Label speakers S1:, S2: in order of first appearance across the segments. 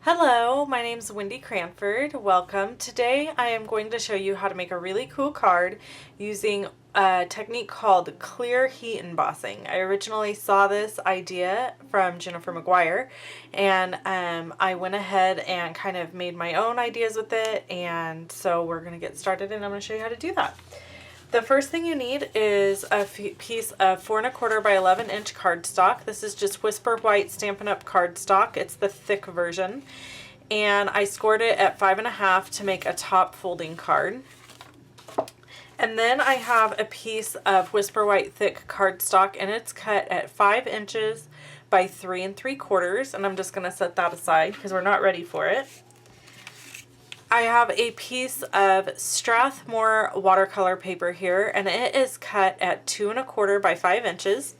S1: Hello, my name is Wendy Cranford. Welcome. Today I am going to show you how to make a really cool card using a technique called clear heat embossing. I originally saw this idea from Jennifer McGuire, and I went ahead and kind of made my own ideas with it, and so we're going to get started and I'm going to show you how to do that. The first thing you need is a piece of 4 1/4 by 11 inch cardstock. This is just Whisper White Stampin' Up! Cardstock. It's the thick version. And I scored it at 5 1/2 to make a top folding card. And then I have a piece of Whisper White thick cardstock, and it's cut at 5 inches by 3 3/4. And I'm just going to set that aside because we're not ready for it. I have a piece of Strathmore watercolor paper here, and it is cut at 2 1/4 by 5 inches.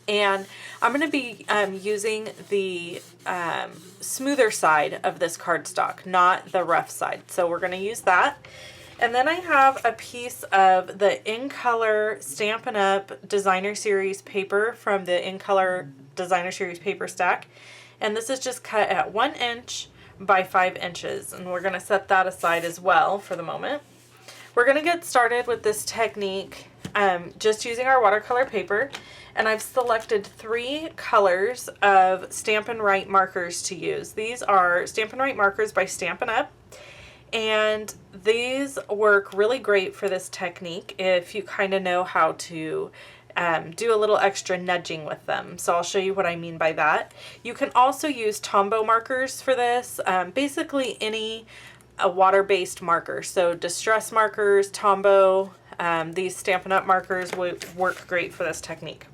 S1: And I'm going to be using the smoother side of this cardstock, not the rough side. So we're going to use that. And then I have a piece of the In Color Stampin' Up! Designer Series paper from the In Color Designer Series paper stack. And this is just cut at 1 inch by 5 inches, and we're going to set that aside as well for the moment. We're going to get started with this technique just using our watercolor paper, and I've selected 3 colors of Stampin' Write markers to use. These are Stampin' Write markers by Stampin' Up! And these work really great for this technique if you kind of know how to do a little extra nudging with them. So I'll show you what I mean by that. You can also use Tombow markers for this. Basically any water-based marker. So distress markers, Tombow, these Stampin' Up! Markers would work great for this technique.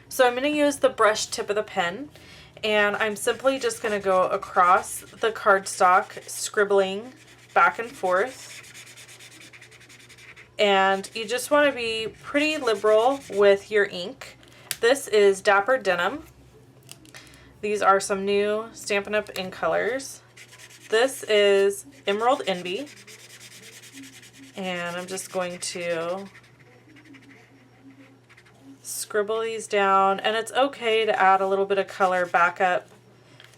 S1: So I'm going to use the brush tip of the pen, and I'm simply just going to go across the cardstock, scribbling back and forth. And you just want to be pretty liberal with your ink. This is Dapper Denim. These are some new Stampin' Up! Ink colors. This is Emerald Envy. And I'm just going to scribble these down. And it's okay to add a little bit of color back up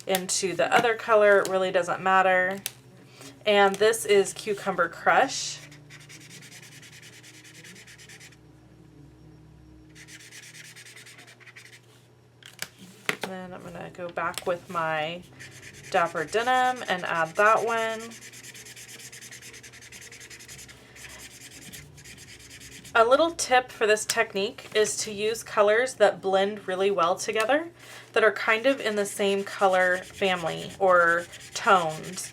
S1: into the other color. It really doesn't matter. And this is Cucumber Crush. Then I'm going to go back with my Dapper Denim and add that one. A little tip for this technique is to use colors that blend really well together, that are kind of in the same color family or tones.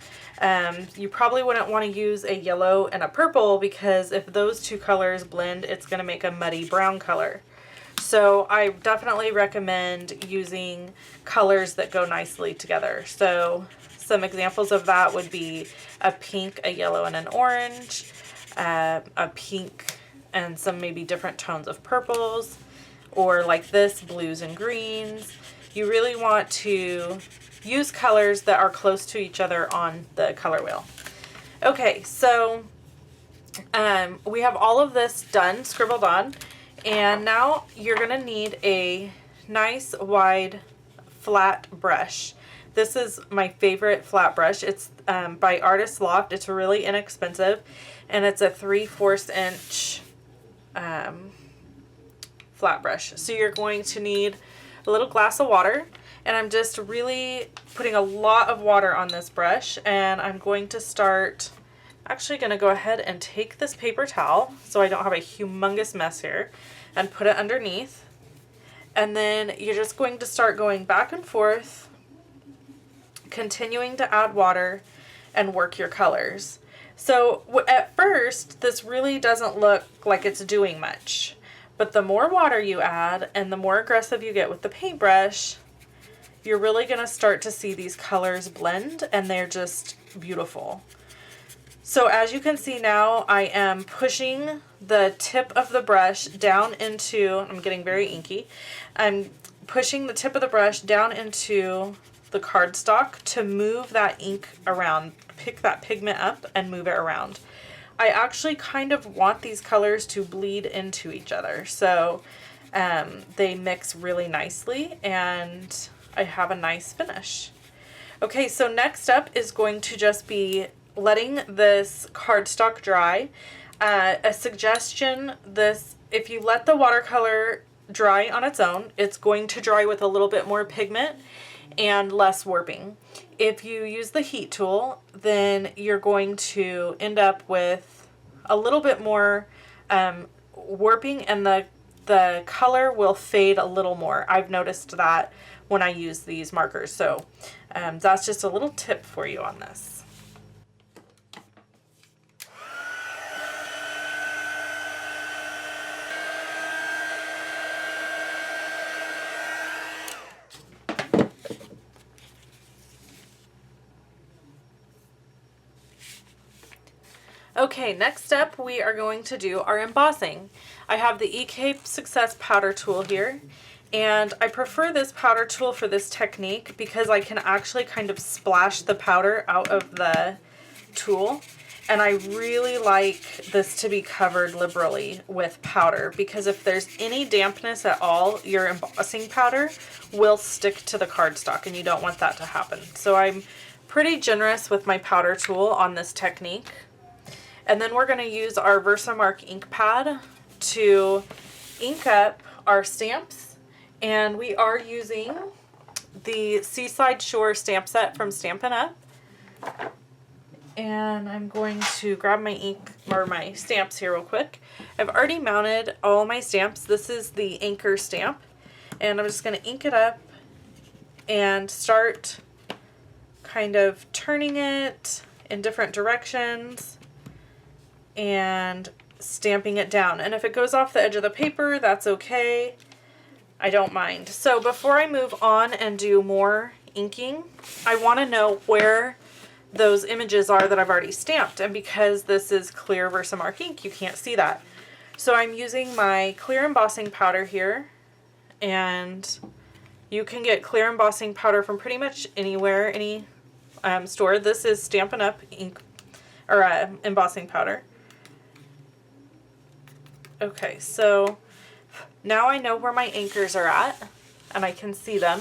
S1: You probably wouldn't want to use a yellow and a purple, because if those two colors blend, it's going to make a muddy brown color. So I definitely recommend using colors that go nicely together. So some examples of that would be a pink, a yellow, and an orange, a pink and some maybe different tones of purples, or like this, blues and greens. You really want to use colors that are close to each other on the color wheel. Okay, so we have all of this done, scribbled on. And now you're going to need a nice wide flat brush. This is my favorite flat brush. It's by Artist Loft. It's really inexpensive, and it's a 3/4 inch flat brush. So you're going to need a little glass of water, and I'm just really putting a lot of water on this brush, and I'm going to start actually going to go ahead and take this paper towel so I don't have a humongous mess here and put it underneath. And then you're just going to start going back and forth, continuing to add water and work your colors. So at first, this really doesn't look like it's doing much, but the more water you add and the more aggressive you get with the paintbrush, you're really going to start to see these colors blend, and they're just beautiful. So as you can see now, I am pushing the tip of the brush down into, I'm getting very inky, I'm pushing the tip of the brush down into the cardstock to move that ink around, pick that pigment up and move it around. I actually kind of want these colors to bleed into each other, so they mix really nicely and I have a nice finish. Okay, so next up is going to just be letting this cardstock dry. A suggestion, if you let the watercolor dry on its own, it's going to dry with a little bit more pigment and less warping. If you use the heat tool, then you're going to end up with a little bit more warping, and the color will fade a little more. I've noticed that when I use these markers. So that's just a little tip for you on this. Okay, next up we are going to do our embossing. I have the EK Success powder tool here, and I prefer this powder tool for this technique because I can actually kind of splash the powder out of the tool, and I really like this to be covered liberally with powder, because if there's any dampness at all, your embossing powder will stick to the cardstock, and you don't want that to happen. So I'm pretty generous with my powder tool on this technique. And then we're going to use our Versamark ink pad to ink up our stamps. And we are using the Seaside Shore stamp set from Stampin' Up. And I'm going to grab my ink or my stamps here real quick. I've already mounted all my stamps. This is the anchor stamp. And I'm just going to ink it up and start kind of turning it in different directions and stamping it down. And if it goes off the edge of the paper, that's okay. I don't mind. So before I move on and do more inking, I want to know where those images are that I've already stamped. And because this is clear Versamark ink, you can't see that. So I'm using my clear embossing powder here, and you can get clear embossing powder from pretty much anywhere, any store. This is Stampin' Up ink or embossing powder. Okay, so now I know where my anchors are at, and I can see them.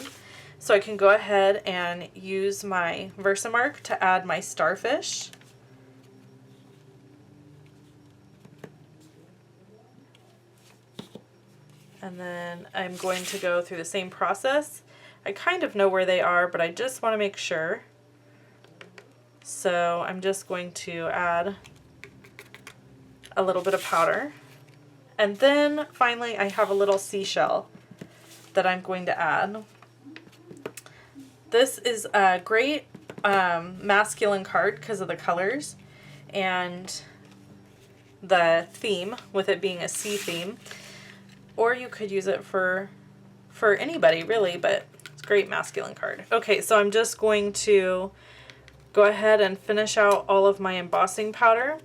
S1: So I can go ahead and use my Versamark to add my starfish. And then I'm going to go through the same process. I kind of know where they are, but I just want to make sure. So I'm just going to add a little bit of powder. And then finally I have a little seashell that I'm going to add. This is a great masculine card because of the colors and the theme, with it being a sea theme. Or you could use it for anybody really, but it's a great masculine card. Okay, so I'm just going to go ahead and finish out all of my embossing powder.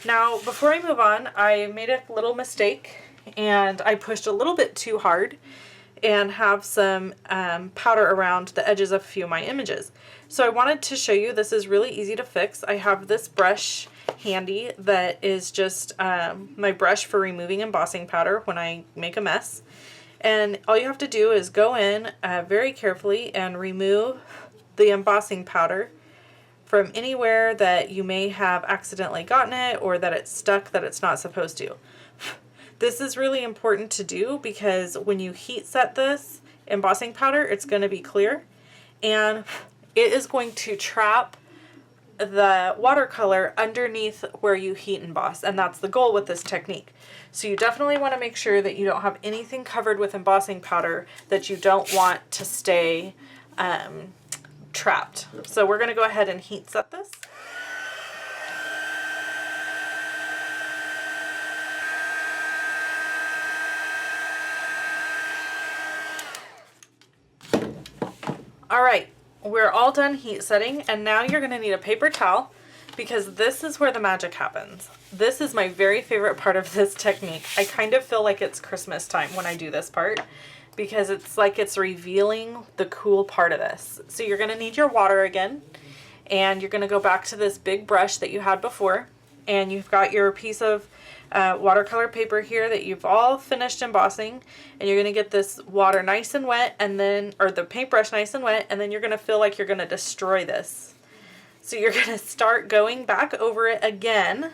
S1: Now, before I move on, I made a little mistake and I pushed a little bit too hard and have some powder around the edges of a few of my images. So I wanted to show you, this is really easy to fix. I have this brush handy that is just my brush for removing embossing powder when I make a mess. And all you have to do is go in very carefully and remove the embossing powder from anywhere that you may have accidentally gotten it, or that it's stuck that it's not supposed to. This is really important to do because when you heat set this embossing powder, it's going to be clear and it is going to trap the watercolor underneath where you heat emboss, and that's the goal with this technique. So you definitely want to make sure that you don't have anything covered with embossing powder that you don't want to stay trapped. So we're going to go ahead and heat set this. All right, we're all done heat setting, and now you're going to need a paper towel because this is where the magic happens. This is my very favorite part of this technique. I kind of feel like it's Christmas time when I do this part, because it's like it's revealing the cool part of this. So you're going to need your water again, and you're going to go back to this big brush that you had before, and you've got your piece of watercolor paper here that you've all finished embossing, and you're going to get this water nice and wet, and then, or the paintbrush nice and wet, and then you're going to feel like you're going to destroy this. So you're going to start going back over it again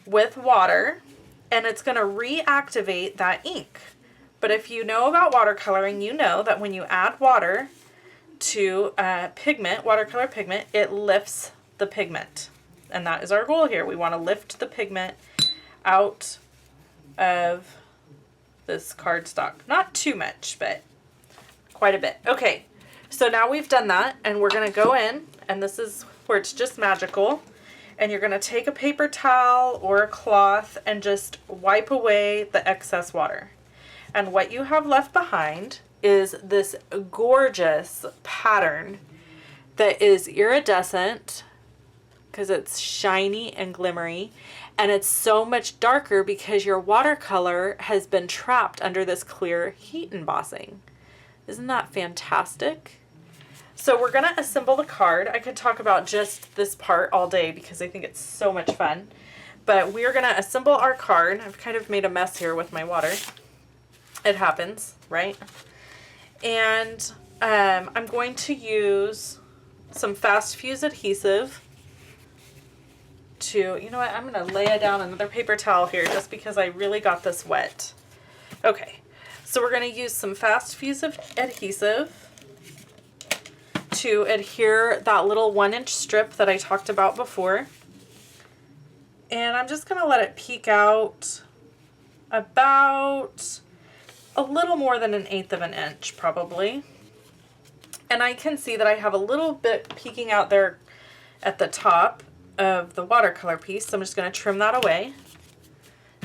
S1: with water, and it's going to reactivate that ink. But if you know about watercoloring, you know that when you add water to pigment, watercolor pigment, it lifts the pigment. And that is our goal here. We want to lift the pigment out of this cardstock. Not too much, but quite a bit. Okay, so now we've done that, and we're going to go in, and this is where it's just magical. And you're going to take a paper towel or a cloth and just wipe away the excess water. And what you have left behind is this gorgeous pattern that is iridescent because it's shiny and glimmery, and it's so much darker because your watercolor has been trapped under this clear heat embossing. Isn't that fantastic? So we're going to assemble the card. I could talk about just this part all day because I think it's so much fun. But we are going to assemble our card. I've kind of made a mess here with my water. It happens, right? And I'm going to use some fast fuse adhesive to, you know what, I'm going to lay down another paper towel here just because I really got this wet. Okay, so we're going to use some fast fuse adhesive to adhere that little 1-inch strip that I talked about before. And I'm just going to let it peek out about a little more than 1/8 of an inch probably. And I can see that I have a little bit peeking out there at the top of the watercolor piece. So I'm just going to trim that away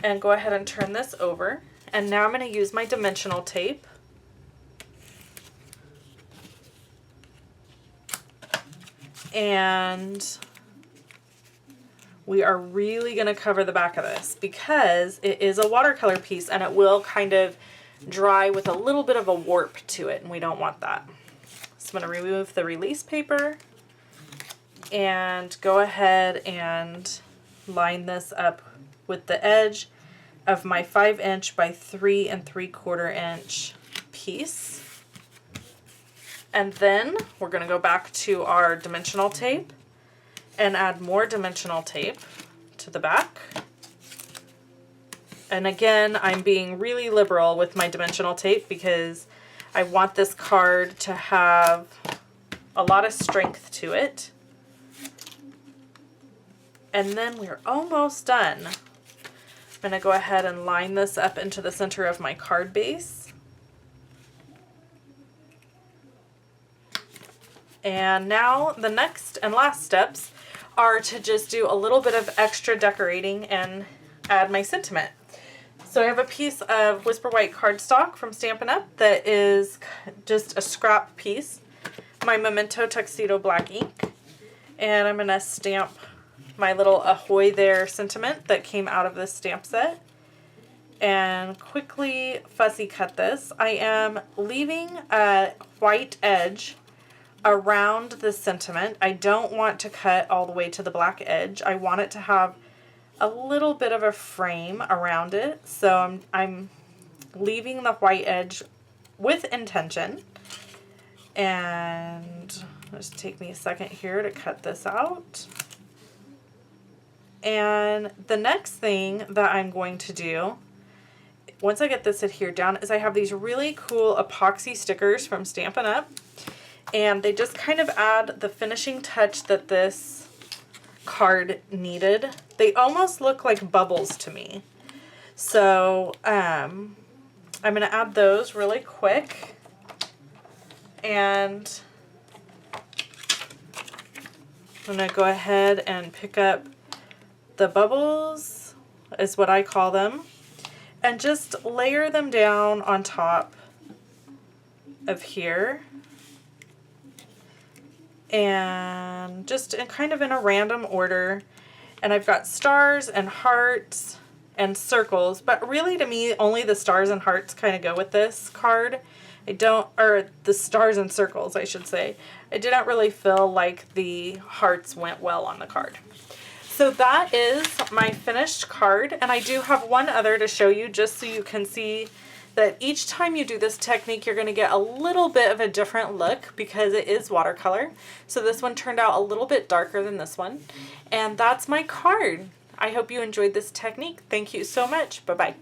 S1: and go ahead and turn this over. And now I'm going to use my dimensional tape. And we are really going to cover the back of this because it is a watercolor piece and it will kind of dry with a little bit of a warp to it, and we don't want that. So I'm going to remove the release paper and go ahead and line this up with the edge of my 5-inch by 3 3/4 inch piece. And then we're going to go back to our dimensional tape and add more dimensional tape to the back. And again, I'm being really liberal with my dimensional tape because I want this card to have a lot of strength to it. And then we're almost done. I'm going to go ahead and line this up into the center of my card base. And now the next and last steps are to just do a little bit of extra decorating and add my sentiment. So I have a piece of Whisper White cardstock from Stampin' Up! That is just a scrap piece. My Memento Tuxedo black ink. And I'm going to stamp my little Ahoy There sentiment that came out of this stamp set. And quickly fussy cut this. I am leaving a white edge around the sentiment. I don't want to cut all the way to the black edge. I want it to have a little bit of a frame around it. So I'm leaving the white edge with intention. And just take me a second here to cut this out. And the next thing that I'm going to do, once I get this adhered down, is I have these really cool epoxy stickers from Stampin' Up! And they just kind of add the finishing touch that this card needed. They almost look like bubbles to me. So I'm going to add those really quick. And I'm going to go ahead and pick up the bubbles, is what I call them, and just layer them down on top of here. And just kind of in a random order. And I've got stars and hearts and circles, but really to me only the stars and hearts kind of go with this card. Or the stars and circles, I should say. I didn't really feel like the hearts went well on the card. So that is my finished card, and I do have one other to show you just so you can see that each time you do this technique you're going to get a little bit of a different look because it is watercolor. So this one turned out a little bit darker than this one, and that's my card. I hope you enjoyed this technique. Thank you so much. Bye-bye.